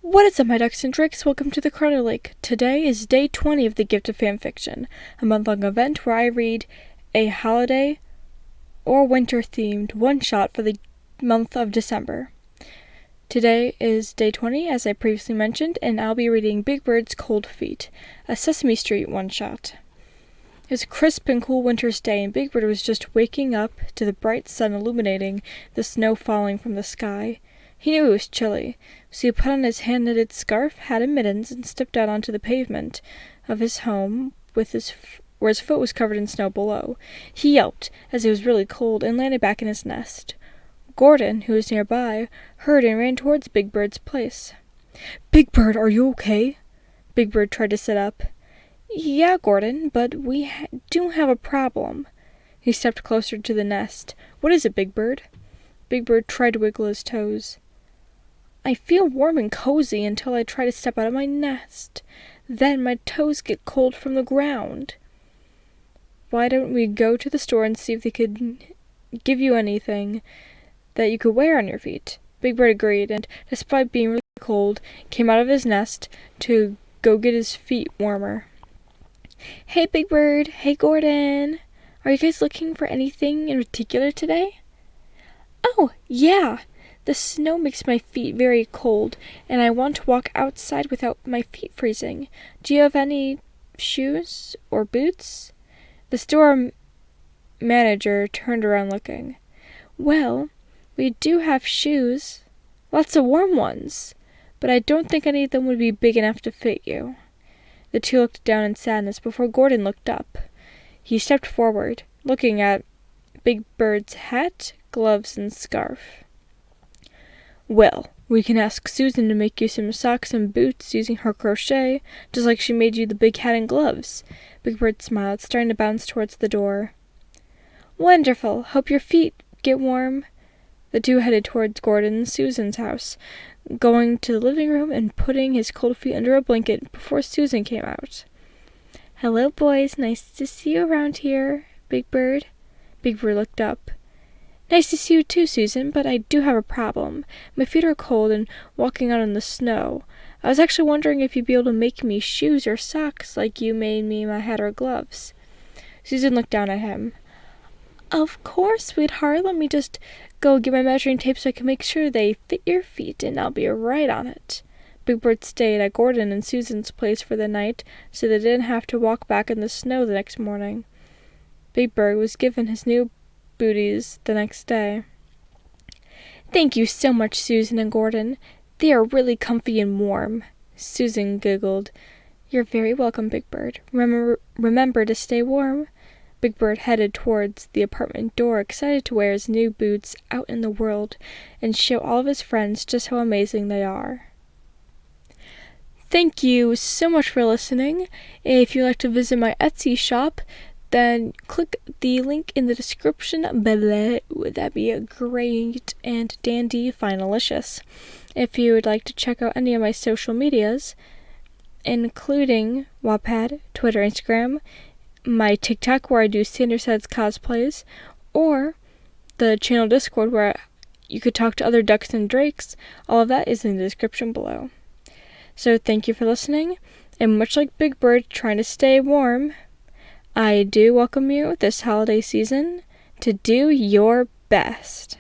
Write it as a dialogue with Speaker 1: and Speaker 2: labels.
Speaker 1: What is up, my ducks and drakes? Welcome to the Crawdad Lake. Today is day 20 of the Gift of Fanfiction, a month-long event where I read a holiday or winter-themed one-shot for the month of December. Today is day 20, as I previously mentioned, and I'll be reading Big Bird's Cold Feet, a Sesame Street one-shot. It was a crisp and cool winter's day, and Big Bird was just waking up to the bright sun illuminating the snow falling from the sky. He knew it was chilly, so he put on his hand-knitted scarf, hat, and mittens, and stepped out onto the pavement of his home where his foot was covered in snow below. He yelped, as it was really cold, and landed back in his nest. Gordon, who was nearby, heard and ran towards Big Bird's place. "Big Bird, are you okay?" Big Bird tried to sit up. "Yeah, Gordon, but we do have a problem." He stepped closer to the nest. "What is it, Big Bird?" Big Bird tried to wiggle his toes. "I feel warm and cozy until I try to step out of my nest. Then my toes get cold from the ground." "Why don't we go to the store and see if they could give you anything that you could wear on your feet?" Big Bird agreed, and despite being really cold, came out of his nest to go get his feet warmer. "Hey, Big Bird. Hey, Gordon. Are you guys looking for anything in particular today?" "Oh, yeah. The snow makes my feet very cold, and I want to walk outside without my feet freezing. Do you have any shoes or boots?" The store manager turned around looking. "Well, we do have shoes. Lots of warm ones. But I don't think any of them would be big enough to fit you." The two looked down in sadness before Gordon looked up. He stepped forward, looking at Big Bird's hat, gloves, and scarf. "Well, we can ask Susan to make you some socks and boots using her crochet, just like she made you the big hat and gloves." Big Bird smiled, starting to bounce towards the door. "Wonderful. Hope your feet get warm." The two headed towards Gordon and Susan's house, going to the living room and putting his cold feet under a blanket before Susan came out. "Hello, boys. Nice to see you around here, Big Bird." Big Bird looked up. "Nice to see you too, Susan, but I do have a problem. My feet are cold and walking out in the snow. I was actually wondering if you'd be able to make me shoes or socks like you made me my hat or gloves." Susan looked down at him. "Of course, sweetheart. Let me just go get my measuring tape so I can make sure they fit your feet, and I'll be right on it." Big Bird stayed at Gordon and Susan's place for the night, so they didn't have to walk back in the snow the next morning. Big Bird was given his new booties the next day. "Thank you so much, Susan and Gordon. They are really comfy and warm." Susan giggled. "You're very welcome, Big Bird. Remember to stay warm." Big Bird headed towards the apartment door, excited to wear his new boots out in the world and show all of his friends just how amazing they are. Thank you so much for listening. If you'd like to visit my Etsy shop, then click the link in the description below. Would that be a great and dandy finalicious? If you would like to check out any of my social medias, including Wattpad, Twitter, Instagram, my TikTok where I do Sandershead's cosplays, or the channel Discord where you could talk to other ducks and drakes, all of that is in the description below. So thank you for listening, and much like Big Bird trying to stay warm, I do welcome you this holiday season to do your best.